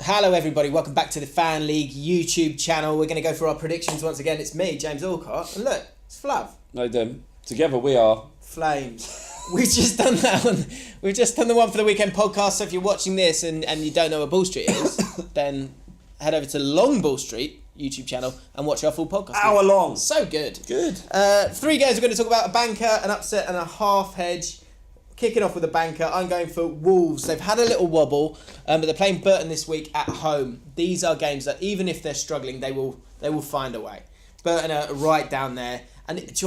Hello everybody, welcome back to the Fan League YouTube channel. We're going to go through our predictions once again. It's me, James Alcott, and look, it's Flav. No, them. Together we are... Flames. We've just done that one. We've just done the One for the Weekend podcast, so if you're watching this and you don't know what Ball Street is, then head over to Long Ball Street YouTube channel and watch our full podcast. Hour long. So good. Good. 3 games we're going to talk about: a banker, an upset and a half hedge. Kicking off with a banker, I'm going for Wolves. They've had a little wobble, but they're playing Burton this week at home. These are games that even if they're struggling, they will find a way. Burton are right down there, and it's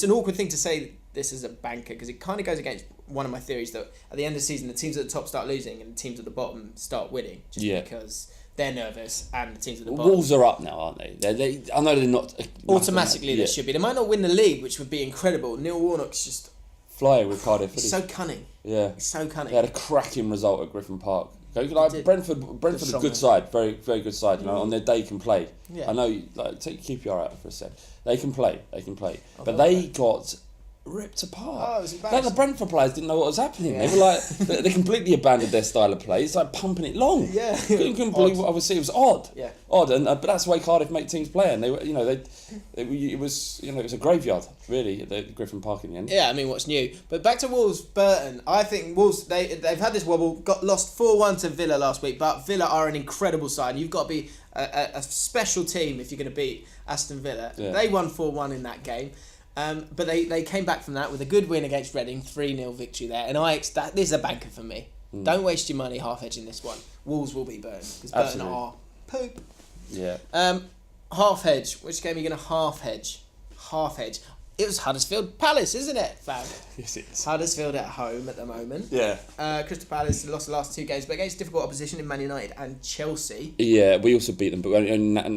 an awkward thing to say this as a banker because it kind of goes against one of my theories that at the end of the season the teams at the top start losing and the teams at the bottom start winning just because they're nervous and the teams at the bottom. Wolves are up now, aren't they? I know they're not automatically. They should be. They might not win the league, which would be incredible. Neil Warnock's just flyer with Cardiff. He's so cunning. Yeah, he's so cunning. They had a cracking result at Griffin Park. Like Brentford a good side, very very good side. You know, on their day can play. Yeah. I know. Like, take QPR out for a sec. They can play. But they got ripped apart. Oh, it was embarrassing. Like the Brentford players didn't know what was happening. Yeah. They were like they completely abandoned their style of play. It's like pumping it long. Yeah, couldn't believe what I was seeing. It was odd. Yeah, odd. And but that's the way Cardiff make teams play. And it was a graveyard really at the Griffin Park in the end. Yeah, I mean what's new? But back to Wolves, Burton. I think Wolves they've had this wobble. Lost 4-1 to Villa last week, but Villa are an incredible side. You've got to be a special team if you're going to beat Aston Villa. Yeah. They won 4-1 in that game. But they came back from that with a good win against Reading, 3-0 victory there. And this is a banker for me. Don't waste your money half-hedging this one. Wolves will beat Burton because Burton are poop. Yeah. Half-hedge. Which game are you going to half-hedge? Half-hedge. It was Huddersfield Palace, isn't it, fam? Yes, it is. Huddersfield at home at the moment. Yeah. Crystal Palace lost the last 2 games, but against difficult opposition in Man United and Chelsea. Yeah, we also beat them, but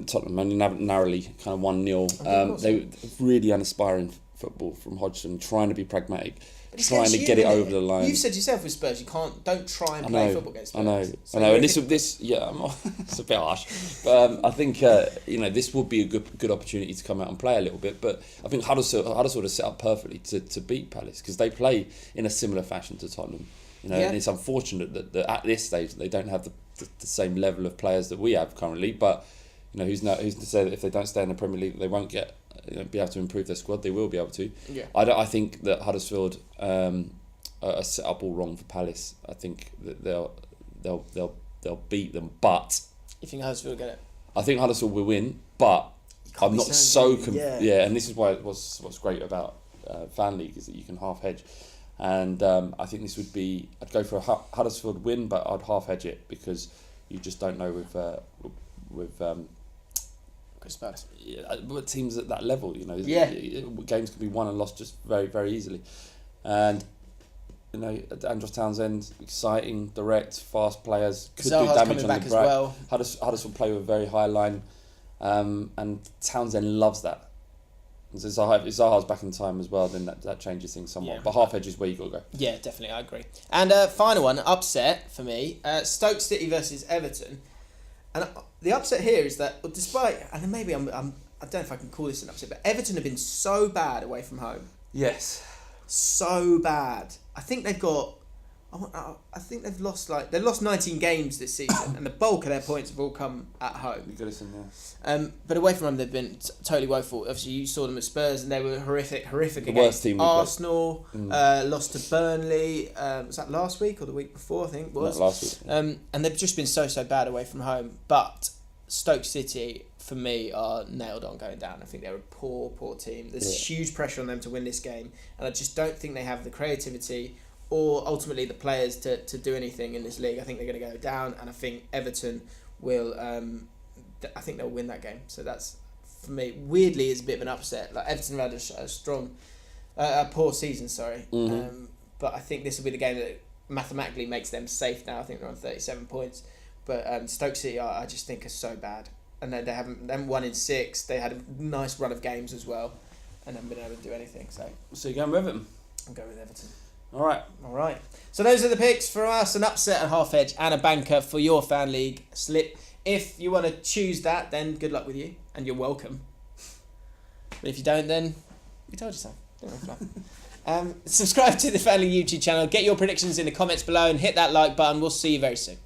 Tottenham only narrowly, kind of 1-0. They were really unaspiring football from Hodgson, trying to be pragmatic, trying to get it over the line. You've said yourself with Spurs, don't try and play football against Spurs. I know, and this it's a bit harsh, but I think this would be a good opportunity to come out and play a little bit. But I think Huddersfield is set up perfectly to beat Palace because they play in a similar fashion to Tottenham. And it's unfortunate that at this stage they don't have the same level of players that we have currently. But who's to say that if they don't stay in the Premier League, they won't be able to improve their squad? They will be able to. Yeah. I think that Huddersfield are set up all wrong for Palace. I think that they'll beat them, but you think Huddersfield will get it? I think Huddersfield will win, but I'm not so and this is why what's great about Fan League is that you can half hedge, and I think this would be I'd go for a Huddersfield win, but I'd half hedge it because you just don't know with Palace. Yeah, but teams at that level, games can be won and lost just very, very easily. And Andros Townsend, exciting, direct, fast players, could do damage on the break. Well. Huddersfield play with a very high line, and Townsend loves that. And so if Zaha's back in time as well, then that changes things somewhat. Yeah. But half edge is where you got to go. Yeah, definitely, I agree. And final one, upset for me, Stoke City versus Everton. And the upset here is that, despite, and maybe I don't know if I can call this an upset, but Everton have been so bad away from home. Yes. So bad. I think they've lost 19 games this season, and the bulk of their points have all come at home. You got us in there. But away from home, they've been totally woeful. Obviously, you saw them at Spurs, and they were horrific the against team Arsenal. Lost to Burnley. Was that last week or the week before? I think it was. Not last week. And they've just been so bad away from home. But Stoke City, for me, are nailed on going down. I think they're a poor team. There's huge pressure on them to win this game, and I just don't think they have the creativity or ultimately the players to do anything in this league. I think they're going to go down, and I think Everton will. I think they'll win that game. So that's, for me, weirdly, is a bit of an upset. Like Everton have had a poor season. Sorry, but I think this will be the game that mathematically makes them safe now. I think they're on 37 points, but Stoke City I just think are so bad, and they haven't won in 6. They had a nice run of games as well, and haven't been able to do anything. So you're going with Everton? I'm going with Everton. All right. So those are the picks for us: an upset, a half edge, and a banker for your Fan League slip. If you want to choose that, then good luck with you, and you're welcome. But if you don't, then we told you so. Subscribe to the Fan League YouTube channel. Get your predictions in the comments below, and hit that like button. We'll see you very soon.